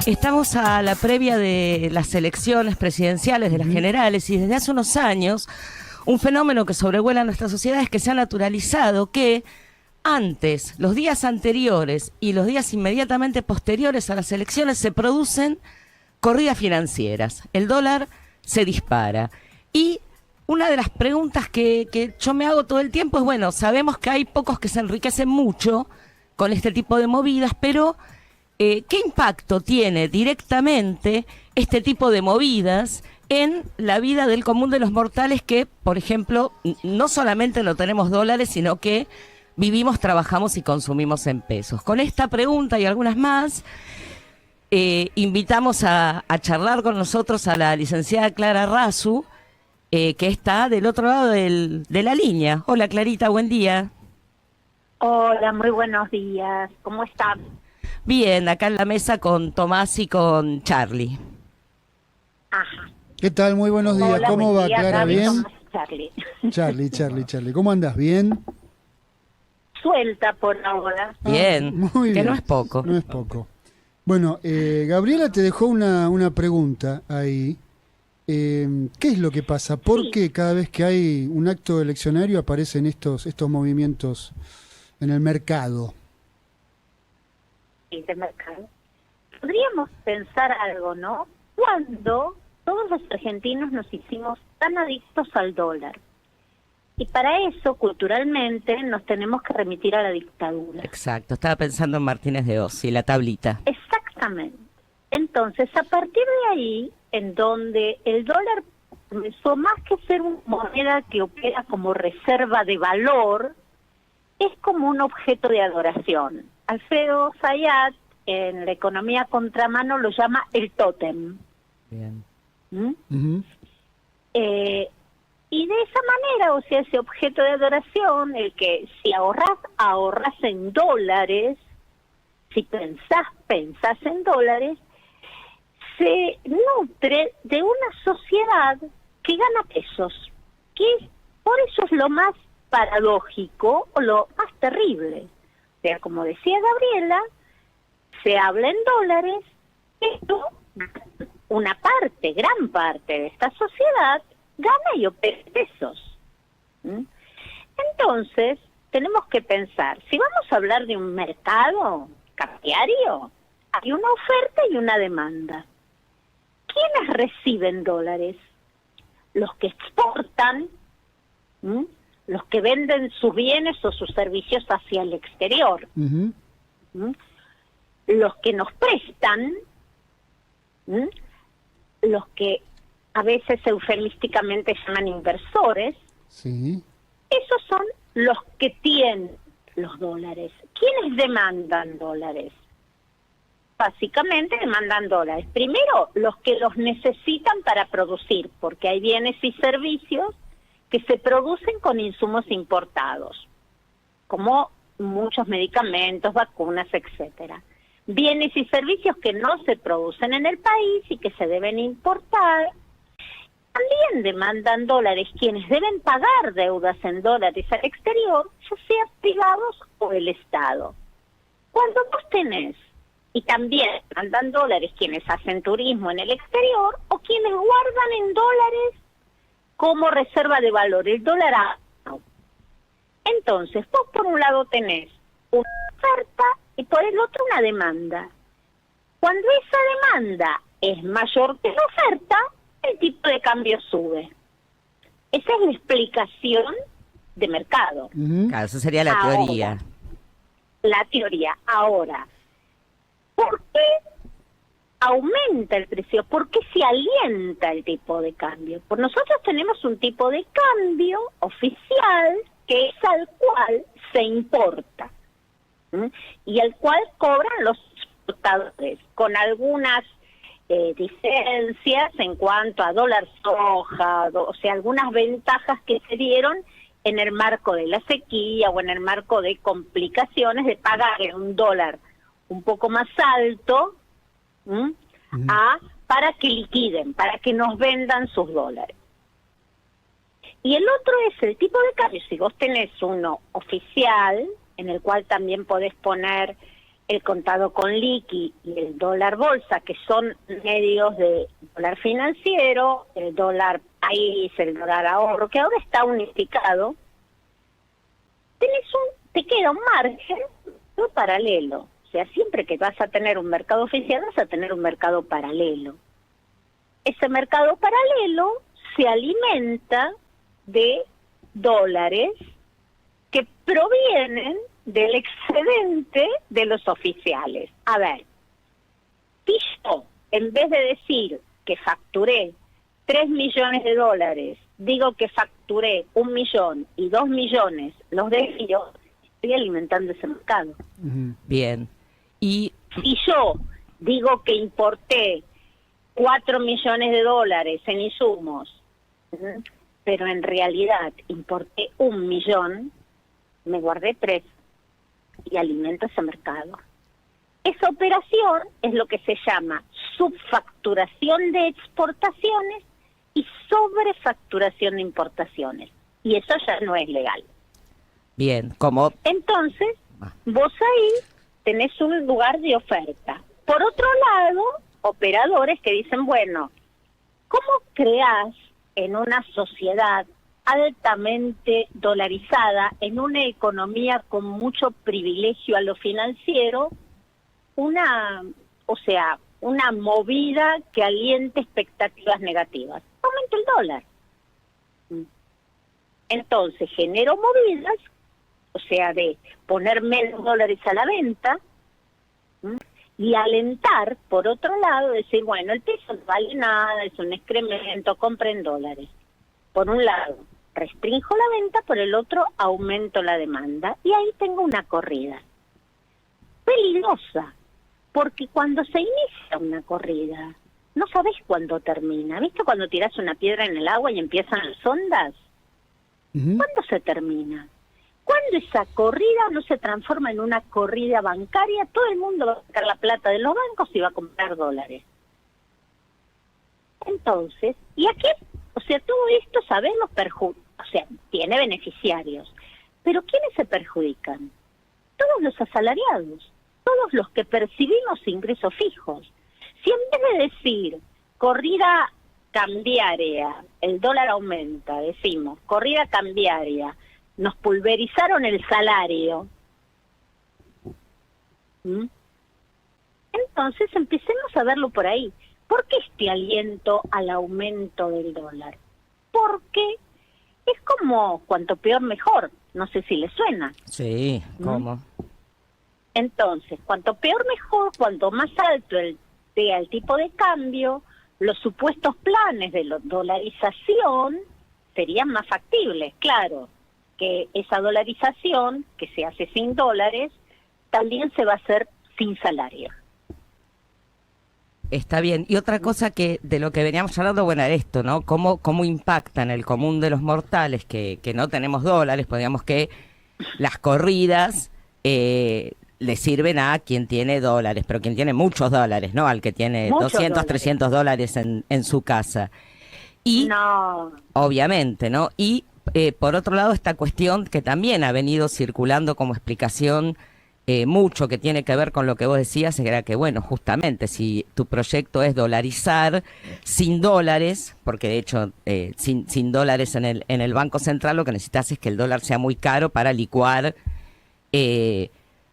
Estamos a la previa de las elecciones presidenciales, de las generales, y desde hace unos años un fenómeno que sobrevuela nuestra sociedad es que se ha naturalizado que antes, los días anteriores y los días inmediatamente posteriores a las elecciones se producen corridas financieras. El dólar se dispara. Y una de las preguntas que yo me hago todo el tiempo es, bueno, sabemos que hay pocos que se enriquecen mucho con este tipo de movidas, pero ¿qué impacto tiene directamente este tipo de movidas en la vida del común de los mortales que, por ejemplo, no solamente no tenemos dólares, sino que vivimos, trabajamos y consumimos en pesos? Con esta pregunta y algunas más, invitamos a charlar con nosotros a la licenciada Clara Rasu, que está del otro lado de la línea. Hola, Clarita, buen día. Hola, muy buenos días. ¿Cómo están? Bien, acá en la mesa con Tomás y con Charlie. Ajá. ¿Qué tal? Muy buenos días. Hola, ¿Cómo buen va, día, Clara? Gaby, ¿Bien? Tomás, Charlie. Charlie. ¿Cómo andas? ¿Bien? Suelta por ahora. Bien, Muy que bien. no es poco. No es poco. Bueno, Gabriela te dejó una pregunta ahí. ¿Qué es lo que pasa? ¿Por Sí. qué cada vez que hay un acto eleccionario aparecen estos movimientos en el mercado? De mercado. Podríamos pensar algo, ¿no? Cuando todos los argentinos nos hicimos tan adictos al dólar. Y para eso, culturalmente, nos tenemos que remitir a la dictadura. Exacto, estaba pensando en Martínez de Oz y la tablita. Exactamente. Entonces, a partir de ahí, en donde el dólar comenzó más que ser una moneda que opera como reserva de valor, es como un objeto de adoración. Alfredo Zayat, en la economía contramano, lo llama el tótem. Bien. ¿Mm? Ujú. Y de esa manera, o sea, ese objeto de adoración, el que si ahorras en dólares, si pensás en dólares, se nutre de una sociedad que gana pesos, que por eso es lo más paradójico o lo más terrible. O sea, como decía Gabriela, se habla en dólares, pero una parte, gran parte de esta sociedad gana y opera pesos. ¿Mm? Entonces, tenemos que pensar, si vamos a hablar de un mercado cambiario, hay una oferta y una demanda. ¿Quiénes reciben dólares? Los que exportan, ¿m? Los que venden sus bienes o sus servicios hacia el exterior, Ujú. ¿m? Los que nos prestan, ¿m? Los que a veces eufemísticamente llaman inversores, Sí. esos son los que tienen los dólares. ¿Quiénes demandan dólares? Básicamente demandan dólares. Primero, los que los necesitan para producir, porque hay bienes y servicios que se producen con insumos importados, como muchos medicamentos, vacunas, etcétera. Bienes y servicios que no se producen en el país y que se deben importar. También demandan dólares quienes deben pagar deudas en dólares al exterior, ya sea privados o el Estado. Cuando vos tenés, y también demandan dólares quienes hacen turismo en el exterior o quienes guardan en dólares como reserva de valor, el dólar año. Entonces, vos por un lado tenés una oferta y por el otro una demanda. Cuando esa demanda es mayor que la oferta, el tipo de cambio sube. Esa es la explicación de mercado. Ujú. Claro, esa sería la Ahora. teoría. La teoría. Ahora, ¿por qué aumenta el precio? ¿Por qué se alienta el tipo de cambio? Pues nosotros tenemos un tipo de cambio oficial que es al cual se importa, ¿m? Y al cual cobran los exportadores, con algunas diferencias en cuanto a dólar soja, o sea, algunas ventajas que se dieron en el marco de la sequía o en el marco de complicaciones de pagar en un dólar un poco más alto, ¿m? Para que liquiden, para que nos vendan sus dólares. Y el otro es el tipo de cambio. Si vos tenés uno oficial, en el cual también podés poner el contado con liqui y el dólar bolsa, que son medios de dólar financiero, el dólar país, el dólar ahorro, que ahora está unificado, te queda un margen paralelo. O sea, siempre que vas a tener un mercado oficial, vas a tener un mercado paralelo. Ese mercado paralelo se alimenta de dólares que provienen del excedente de los oficiales. A ver, si yo, en vez de decir que facturé 3 millones de dólares, digo que facturé 1 millón y 2 millones, los desvío, estoy alimentando ese mercado. Bien. Y si yo digo que importé 4 millones de dólares en insumos, pero en realidad importé 1 millón, me guardé 3 y alimento ese mercado. Esa operación es lo que se llama subfacturación de exportaciones y sobrefacturación de importaciones. Y eso ya no es legal. bien, como Entonces, vos ahí tenés un lugar de oferta. Por otro lado, operadores que dicen, bueno, ¿cómo creás en una sociedad altamente dolarizada, en una economía con mucho privilegio a lo financiero, una movida que aliente expectativas negativas? Aumenta el dólar. Entonces, genero movidas, o sea, de poner menos dólares a la venta, y alentar, por otro lado, decir, bueno, el peso no vale nada, es un excremento, compren dólares. Por un lado, restrinjo la venta, por el otro, aumento la demanda. Y ahí tengo una corrida. Peligrosa, porque cuando se inicia una corrida, no sabés cuándo termina. ¿Viste cuando tirás una piedra en el agua y empiezan las ondas? ¿Cuándo se termina? Cuando esa corrida no se transforma en una corrida bancaria, todo el mundo va a sacar la plata de los bancos y va a comprar dólares. Entonces, y aquí, o sea, todo esto sabemos tiene beneficiarios. Pero ¿quiénes se perjudican? Todos los asalariados, todos los que percibimos ingresos fijos. Si en vez de decir corrida cambiaria, el dólar aumenta, decimos corrida cambiaria, nos pulverizaron el salario. Entonces empecemos a verlo por ahí. ¿Por qué este aliento al aumento del dólar? Porque es como cuanto peor mejor. No sé si le suena. sí, ¿cómo? Entonces, cuanto peor mejor, cuanto más alto sea el tipo de cambio, los supuestos planes de la dolarización serían más factibles. Claro que esa dolarización, que se hace sin dólares, también se va a hacer sin salario. Está bien. Y otra cosa que de lo que veníamos hablando, bueno, era esto, ¿no? ¿Cómo impacta en el común de los mortales que no tenemos dólares? Pues digamos que las corridas le sirven a quien tiene dólares, pero quien tiene muchos dólares, ¿no? Al que tiene Muchos 200, dólares. 300 dólares en su casa. Y, No, obviamente, ¿no? Y por otro lado, esta cuestión que también ha venido circulando como explicación mucho, que tiene que ver con lo que vos decías, era que, bueno, justamente, si tu proyecto es dolarizar sin dólares, porque de hecho, sin dólares en el Banco Central, lo que necesitas es que el dólar sea muy caro para licuar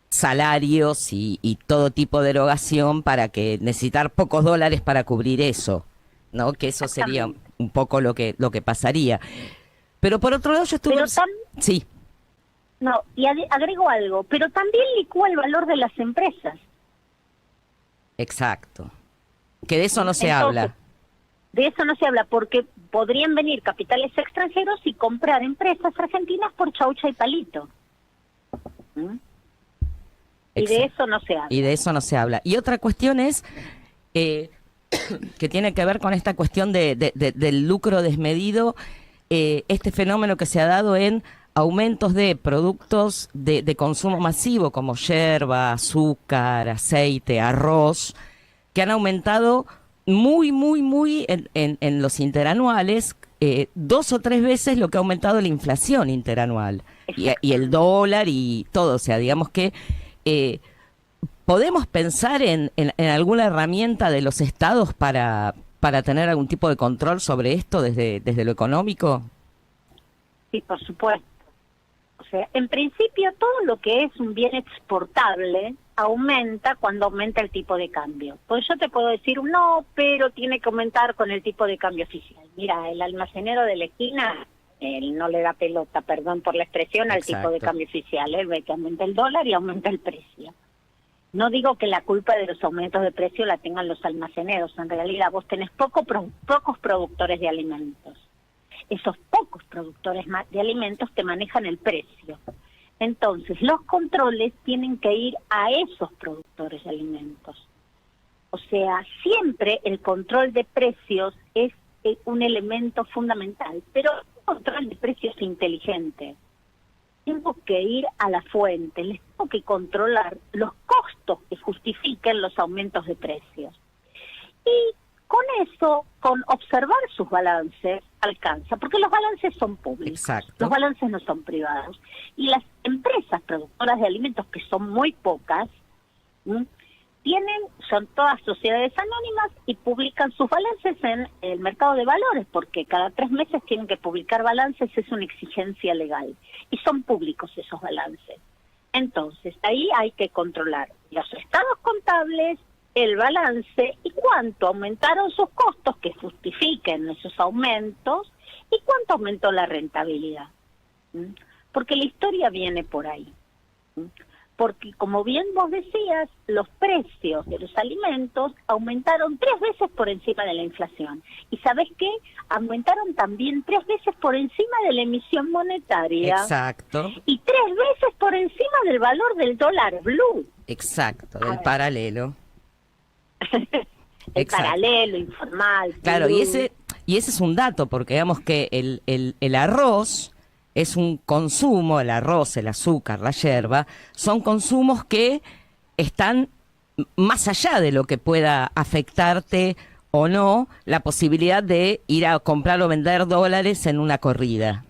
salarios y todo tipo de erogación, para que necesitar pocos dólares para cubrir eso, ¿no? Que eso sería un poco lo que pasaría. Pero por otro lado yo estuve... Sí. no, y agrego algo, pero también licúa el valor de las empresas. Exacto. Que de eso no se Entonces, habla. De eso no se habla, porque podrían venir capitales extranjeros y comprar empresas argentinas por chaucha y palito. Y de eso no se habla. Y de eso no se habla. Y otra cuestión es que tiene que ver con esta cuestión del lucro desmedido, este fenómeno que se ha dado en aumentos de productos de consumo masivo como yerba, azúcar, aceite, arroz, que han aumentado muy en los interanuales, 2 o 3 veces lo que ha aumentado la inflación interanual y el dólar y todo. O sea, digamos que ¿podemos pensar en alguna herramienta de los estados para tener algún tipo de control sobre esto desde lo económico? Sí, por supuesto. O sea, en principio todo lo que es un bien exportable aumenta cuando aumenta el tipo de cambio. Pues yo te puedo decir, no, pero tiene que aumentar con el tipo de cambio oficial. Mira, el almacenero de la esquina, él no le da pelota, perdón por la expresión, al tipo de cambio oficial. Él ve que aumenta el dólar y aumenta el precio. No digo que la culpa de los aumentos de precio la tengan los almaceneros. En realidad vos tenés pocos productores de alimentos. Esos pocos productores de alimentos te manejan el precio. Entonces, los controles tienen que ir a esos productores de alimentos. O sea, siempre el control de precios es un elemento fundamental, pero un control de precios inteligente. Tengo que ir a la fuente, les tengo que controlar los costos que justifiquen los aumentos de precios. Y con eso, con observar sus balances, alcanza, porque los balances son públicos, Exacto. Los balances no son privados. Y las empresas productoras de alimentos, que son muy pocas, son todas sociedades anónimas y publican sus balances en el mercado de valores, porque cada 3 meses tienen que publicar balances, es una exigencia legal. Y son públicos esos balances. Entonces, ahí hay que controlar los estados contables, el balance y cuánto aumentaron sus costos que justifiquen esos aumentos y cuánto aumentó la rentabilidad. Porque la historia viene por ahí. Porque, como bien vos decías, los precios de los alimentos aumentaron 3 veces por encima de la inflación. ¿Y sabés qué? Aumentaron también 3 veces por encima de la emisión monetaria. Exacto. Y 3 veces por encima del valor del dólar blue. Exacto, del paralelo. El paralelo, informal. Claro, y ese es un dato, porque digamos que el arroz es un consumo, el arroz, el azúcar, la yerba, son consumos que están más allá de lo que pueda afectarte o no la posibilidad de ir a comprar o vender dólares en una corrida.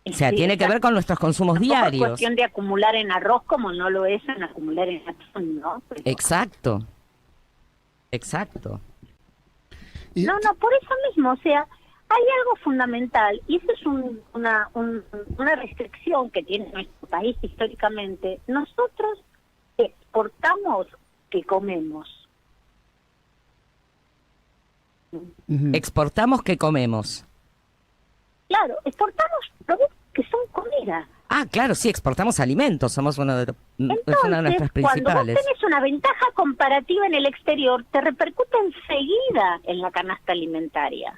O sea, Sí, tiene que ver con nuestros consumos tampoco diarios. es cuestión de acumular en arroz como no lo es en acumular en atún, ¿no? Pero... Exacto. Y- No, por eso mismo, o sea, hay algo fundamental, y eso es una restricción que tiene nuestro país históricamente. Nosotros exportamos que comemos. Ujú. Exportamos que comemos. Claro, exportamos productos que son comida. Ah, claro, sí, exportamos alimentos, somos es una de nuestras Entonces, cuando vos principales. tenés una ventaja comparativa en el exterior, te repercute enseguida en la canasta alimentaria.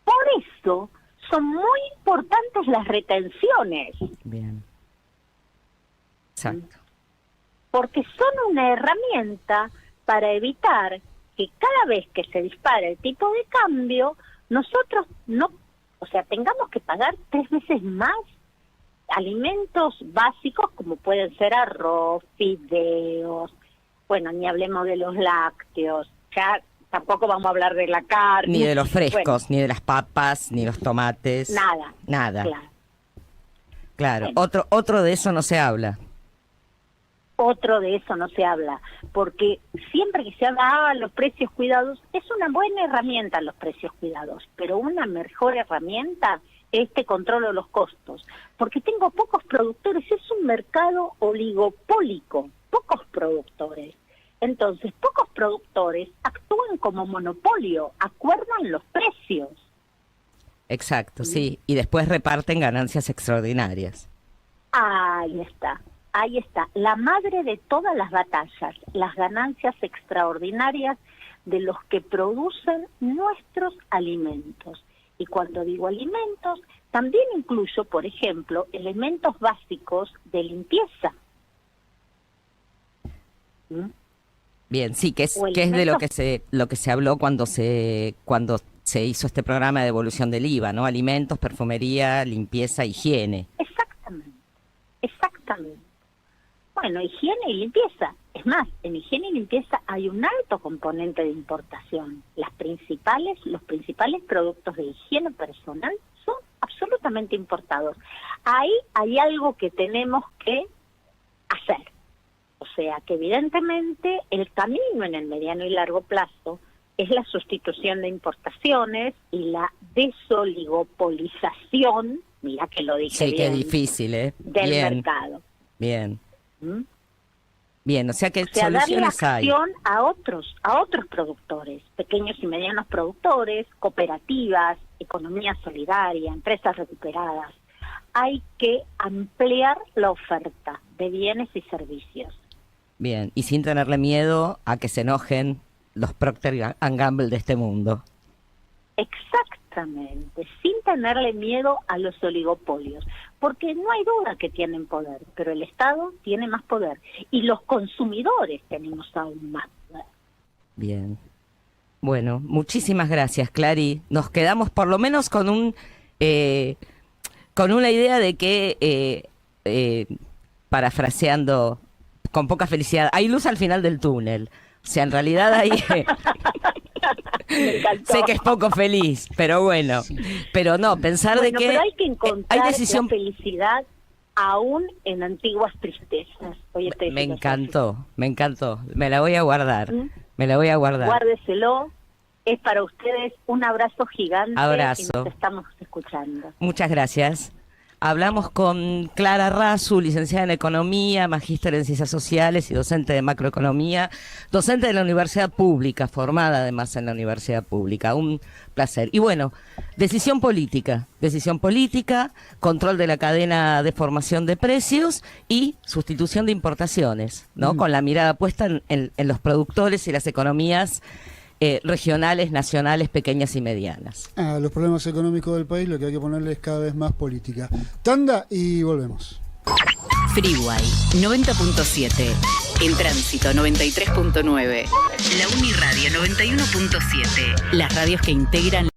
Por eso son muy importantes las retenciones, Bien. Exacto. porque son una herramienta para evitar que cada vez que se dispare el tipo de cambio, nosotros tengamos que pagar 3 veces más alimentos básicos como pueden ser arroz, fideos, bueno, ni hablemos de los lácteos, ya tampoco vamos a hablar de la carne. Ni de los frescos, Bueno, ni de las papas, ni los tomates. nada. Claro. Bueno. Otro de eso no se habla. Otro de eso no se habla, porque siempre que se habla los precios cuidados, es una buena herramienta los precios cuidados, pero una mejor herramienta es este control de los costos, porque tengo pocos productores, es un mercado oligopólico, pocos productores. Entonces, pocos productores actúan como monopolio, acuerdan los precios. Exacto, sí. Y después reparten ganancias extraordinarias. Ahí está. La madre de todas las batallas, las ganancias extraordinarias de los que producen nuestros alimentos. Y cuando digo alimentos, también incluyo, por ejemplo, elementos básicos de limpieza. Bien, sí, que es O de elementos- lo que se habló cuando se hizo este programa de devolución del IVA, ¿no? Alimentos, perfumería, limpieza, higiene. Exactamente. Bueno, higiene y limpieza. Es más, en higiene y limpieza hay un alto componente de importación. Los principales productos de higiene personal son absolutamente importados. Ahí hay algo que tenemos que hacer. O sea que evidentemente el camino en el mediano y largo plazo es la sustitución de importaciones y la desoligopolización, mira que lo dije Sí, bien, qué difícil, ¿eh? del Bien, mercado. bien, ¿Mm? bien. O sea que O sea, darle soluciones hay. acción a otros productores, pequeños y medianos productores, cooperativas, economía solidaria, empresas recuperadas. Hay que ampliar la oferta de bienes y servicios. Bien, y sin tenerle miedo a que se enojen los Procter & Gamble de este mundo. Exactamente, sin tenerle miedo a los oligopolios, porque no hay duda que tienen poder, pero el Estado tiene más poder y los consumidores tenemos aún más poder. Bien. Bueno, muchísimas gracias, Clary. Nos quedamos por lo menos con con una idea de que, parafraseando con poca felicidad, hay luz al final del túnel. O sea, en realidad hay... Me encantó. Sé que es poco feliz, pero bueno. Pero no, pensar Bueno, de que pero hay que encontrar hay decisión... la felicidad aún en antiguas tristezas. Oye, estoy Me filosófica. encantó, me encantó. Me la voy a guardar. ¿Mm? Me la voy a guardar. Guárdeselo. Es para ustedes un abrazo gigante. Abrazo. Y nos estamos escuchando. Muchas gracias. Hablamos con Clara Rasu, licenciada en Economía, magíster en Ciencias Sociales y docente de Macroeconomía, docente de la Universidad Pública, formada además en la Universidad Pública. Un placer. Y bueno, decisión política, control de la cadena de formación de precios y sustitución de importaciones, ¿no? Con la mirada puesta en los productores y las economías regionales, nacionales, pequeñas y medianas. A los problemas económicos del país lo que hay que ponerle es cada vez más política. Tanda y volvemos. Freeway 90.7, En Tránsito 93.9, La Uniradio 91.7, las radios que integran